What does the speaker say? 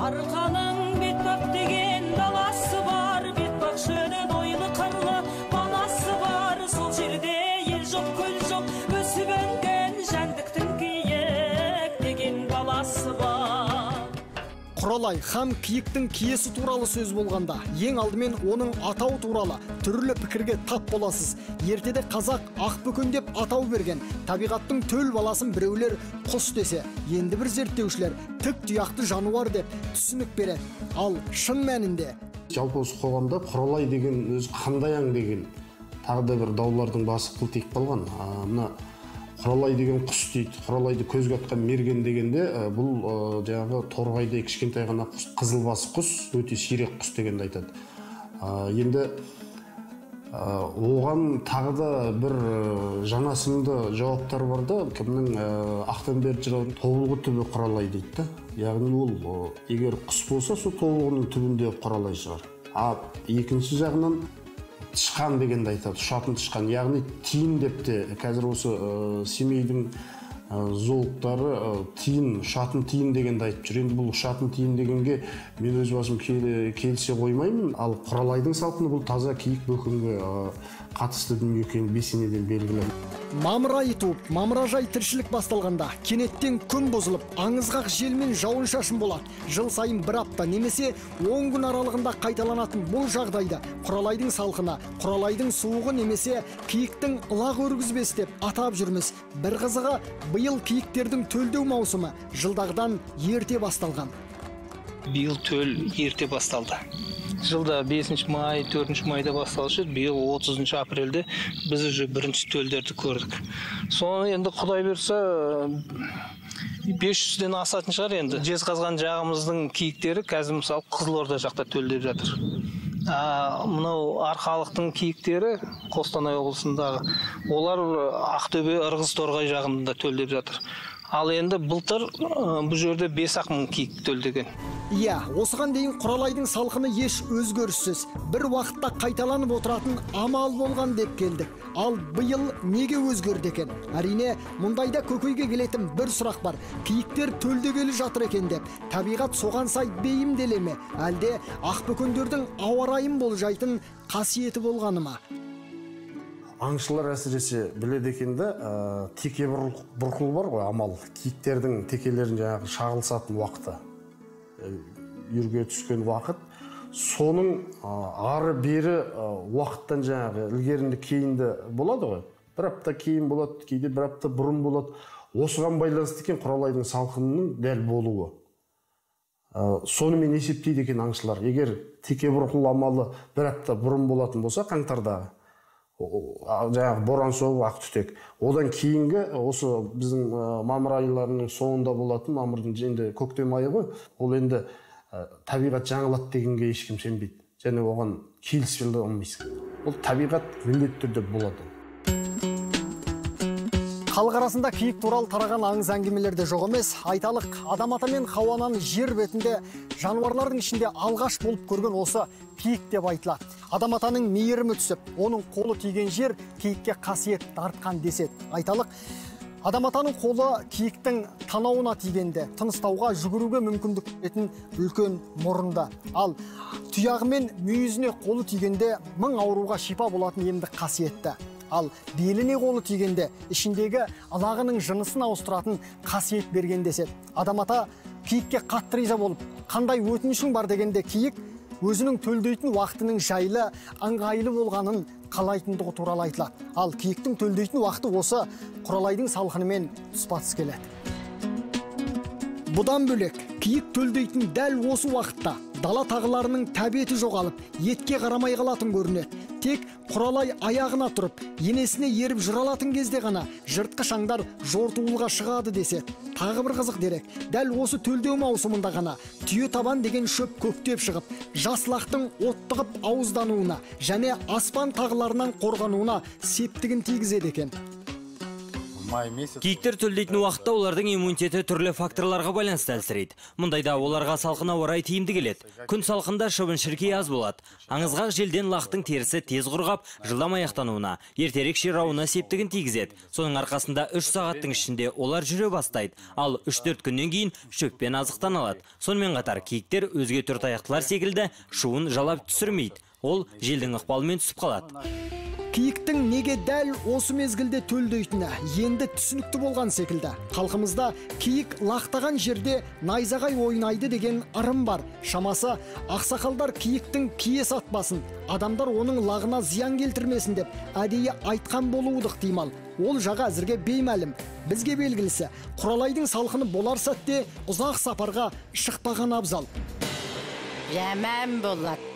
Арқаның бетпақ деген даласы бар, бетпақ жөнін ойлы қырлы баласы бар. Сол жерде ел жоқ, көл жоқ, өсіп өнген жәндіктің киік деген баласы бар. Құралай һәм киіктің киесі туралы сөз болғанда, ең алдымен оның атау туралы түрлі пікірге тап боласыз. Ертеде қазақ ақбөкен деп атау берген, табиғаттың төл баласын біреулер құс десе, енді бір зерттеушілер тік тұяқты жануар деп түсінік береді. Ал шын мәнінде жалпы осы қоғамда құралай деген өзі қандай аң деген тағы да бір даулардың басы қылтиып қалған. Мына құралай деген құс дейді, құралайды көзге атқан мерген дегенде бұл жаңағы торғайдай кішкентай ғана құс, қызылбасы құс, өте сирек құс дегенді айтады. Енді оған тағы да бір жанасымды жауаптар бар да, кімнің Ақтанберді жыраудың тобылғы түбі құралай дейді да. Яғни ол егер құс болса, сол тобылғының түбінде құралай шығар. Екінші жағынан тышқан дегенді айтады, ұшатын тышқан. Яғни тиін деп те, қазір осы Семейдің зоологтары тиін, ұшатын тиін дегенді айтып жүр. Енді бұл ұшатын тиін дегенге мен өз басым келісе қоймаймын. Ал құралайдың салқыны бұл таза киік бөкенге қатысты дүние екені бесенеден белгілі. Мамыр айы туып, мамыражай тіршілік басталғанда, кенеттен күн бұзылып, аңызғақ жел мен жауын шашын болады. Жыл сайын бір апта немесе 10 күн аралығында қайталанатын бұл жағдайда құралайдың салқыны, құралайдың суығы немесе киіктің ылақ өргізбес деп атап жүрміз. Бір қызығы, биыл киіктердің төлдеу маусымы жылдағыдан ерте басталған. Биыл төл ерте басталды. Жылда 5 май, 4 майда басталшы, биыл 30 апрельде біз уже бірінші төлдерді көрдік. Соны енді Құдай берсе 500-ден асатын шығар енді. Жезқазған жағымыздың киіктері қазір мысалы Қызылорда жақта төлдеп жатыр. Мынау Арқалықтың киіктері Қостанай облысындағы, олар Ақтөбе, Ырғыз, Торғай жағында төлдеп жатыр. Ал енді былтыр бұл жерде 5-ақ мың киік төлдеген. Иә, осыған дейін құралайдың салқыны еш өзгеріссіз, бір уақытта қайталанып отыратын амал болған деп келдік. Ал биыл неге өзгерді екен? Әрине, мұндайда көкейге келетін бір сұрақ бар. Киіктер төлдегелі жатыр екен деп, табиғат соған сай бейімделе ме? Әлде ақбөкендердің ауа райын болжайтын қасиеті болғаны ма? Аңшылар әсіресе біледі екенді, теке бұрқыл бар ғой, амал. Киіктердің текелерін жаңағы шағылысатын уақыты, үрге түскен уақыт, соның ары бері уақыттан жаңағы ілгерінді кейінді болады ғой. Бір апта кейін болады, кейде бір апта бұрын болады. Осыған байланысты екен құралайдың салқынының дәл болуы. Сонымен есептейді екен аңшылар. Егер теке бұрқыл амалы бір апта бұрын болатын болса, қаңтардағы жаңағы боран соғып ақ түтек. Одан кейінгі осы біздің мамыр айларының соңында болатын, мамырдың енді көктем айы ғой, ол енді табиғат жаңалады дегенге ешкім сенбейді. Және оған келіспей алмайсың. Ол табиғат міндетті түрде болады. Халық арасында киік туралы тараған аңыз әңгімелерде жоқ емес. Айталық, Адам ата мен Хауаның жер бетінде жануарлардың ішінде алғаш болып көрген осы киік деп айтылады. Адам атаның мейірімі түсіп, оның қолы тиген жер киікке қасиет артқан деседі. Айталық, Адам атаның қолы киіктің танауына тигенде, тыныстауға, жүгіруге мүмкіндік беретін үлкен мұрынды. Ал тұяғы мен мүйізіне қолы тигенде мың ауруға шипа болатын емдік қасиетті. Ал беліне қолы тигенде ішіндегі алағының жынысын ауыстыратын қасиет берген деседі. Адам ата киікке қатты риза болып, қандай өтінішің бар дегенде киік өзінің төлдейтін уақытының жайлы, ыңғайлы болғанын қалайтындығы туралы айтылады. Ал киіктің төлдейтін уақыты осы құралайдың салқынымен тұспа-тұс келеді. Бұдан бөлек, киік төлдейтін дәл осы уақытта дала тағыларының тәбеті жоғалып, етке қарамай қалатын көрінеді. Тек құралай аяғына тұрып, енесіне еріп жыралатын кезде ғана жыртқыш аңдар жортуылға шығады деседі. Тағы бір қызық дерек, дәл осы төлдеу маусымында ғана түйе табан деген шөп көктеп шығып, жаслақтың оттығып ауыздануына және аспан тағыларынан қорғануына септігін тигізеді екен. май месяц. Киіктер төлдейтін уақытта олардың иммунитеті түрлі факторларға байланысты әлсірейді. Мұндайда оларға салқын ауа райы тиімді келеді. Күн салқында шыбын-шіркей аз болады. Аңызғақ желден лақтың терісі тез құрғап, жылдам аяқтануына, ертерек ширауына септігін тигізеді. Соның арқасында 3 сағаттың ішінде олар жүре бастайды, ал 3-4 күннен кейін шөппен азықтан алады. Сонымен қатар киіктер өзге төртаяқтылар секілді шуын жалап түсірмейді. Ол желдің ықпалымен түсіп қалады. Киіктің неге дәл осы мезгілде төлдейтіні енді түсінікті болған секілді. Халқымызда киік лақтаған жерде найзағай ойнайды деген ырым бар. Шамасы, ақсақалдар киіктің кие сатпасын, адамдар оның лағына зиян келтірмесін деп әдейі айтқан болуы ықтимал. Ол жаға әзірге беймәлім. Бізге белгілісі, Құралайдың салқыны болар сәтте ұзақ сапарға шықпаған абзал. Жаман болады.